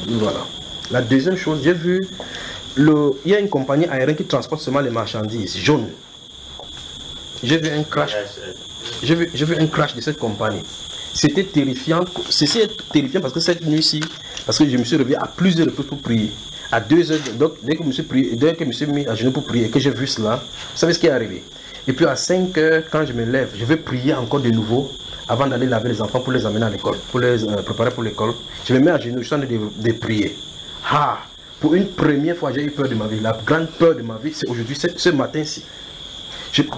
Voilà. La deuxième chose, j'ai vu, il y a une compagnie aérienne qui transporte seulement les marchandises, jaune. J'ai vu un crash. J'ai vu un crash de cette compagnie. C'était terrifiant. C'était terrifiant parce que cette nuit-ci, parce que je me suis réveillé à plusieurs reprises pour prier. À 2 heures, donc dès que je me suis mis à genoux pour prier et que j'ai vu cela, vous savez ce qui est arrivé. Et puis à 5 heures, quand je me lève, je vais prier encore de nouveau avant d'aller laver les enfants pour les amener à l'école, pour les préparer pour l'école. Je me mets à genoux, je suis en train de prier. Ah, pour une première fois, j'ai eu peur de ma vie. La grande peur de ma vie, c'est aujourd'hui, ce matin-ci.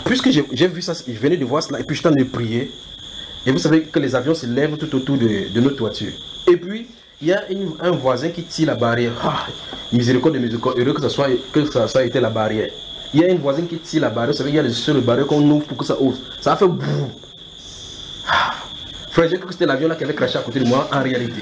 Puisque j'ai vu ça, je venais de voir cela, et puis je suis en train de prier. Et vous savez que les avions se lèvent tout autour de nos toitures. Et puis, il y a un voisin qui tire la barrière. Ah, miséricorde de miséricorde, heureux que ça soit été la barrière. Il y a un voisin qui tire la barrière. Vous savez, il y a les sur le barrière qu'on ouvre pour que ça ouvre. Ça a fait boum. Ah. Frère, j'ai cru que c'était l'avion là qui avait craché à côté de moi en réalité.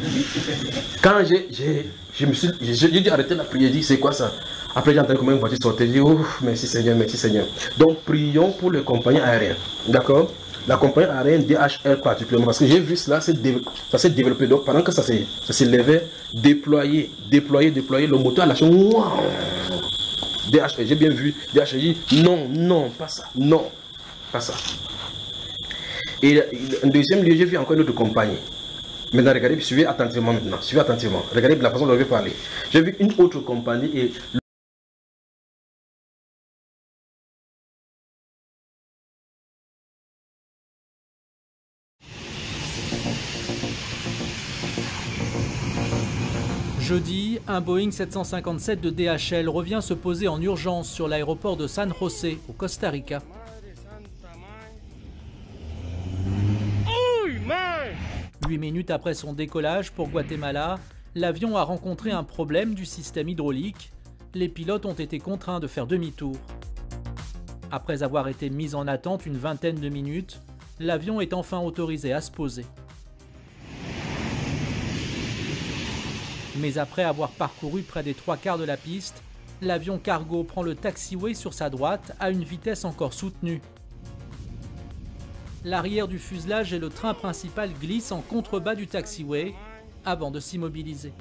Quand j'ai dû arrêter la prière, j'ai dit c'est quoi ça? Après j'ai entendu comment une voiture sortait, j'ai dit oh merci Seigneur, merci Seigneur. Donc prions pour les compagnies aériennes. D'accord? La compagnie aérienne DHL particulièrement, parce que j'ai vu cela, ça s'est développé. Donc pendant que ça s'est levé, déployé, le moteur a lâché. DHL, j'ai bien vu, DHL dit non, pas ça, non, pas ça. Et en deuxième lieu, j'ai vu encore une autre compagnie. Maintenant, regardez, suivez attentivement maintenant. Suivez attentivement. Regardez la façon dont je vais parler. J'ai vu une autre compagnie et... Jeudi, un Boeing 757 de DHL revient se poser en urgence sur l'aéroport de San José, au Costa Rica. 8 minutes après son décollage pour Guatemala, l'avion a rencontré un problème du système hydraulique. Les pilotes ont été contraints de faire demi-tour. Après avoir été mis en attente une vingtaine de minutes, l'avion est enfin autorisé à se poser. Mais après avoir parcouru près des 3/4 de la piste, l'avion cargo prend le taxiway sur sa droite à une vitesse encore soutenue. L'arrière du fuselage et le train principal glissent en contrebas du taxiway avant de s'immobiliser.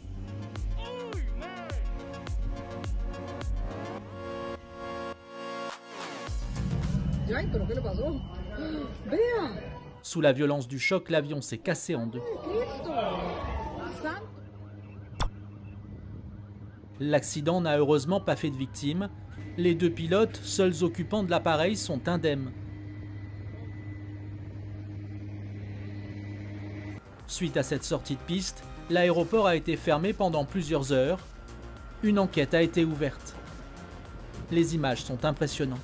Sous la violence du choc, l'avion s'est cassé en deux. L'accident n'a heureusement pas fait de victimes. Les 2 pilotes, seuls occupants de l'appareil, sont indemnes. Suite à cette sortie de piste, l'aéroport a été fermé pendant plusieurs heures. Une enquête a été ouverte. Les images sont impressionnantes.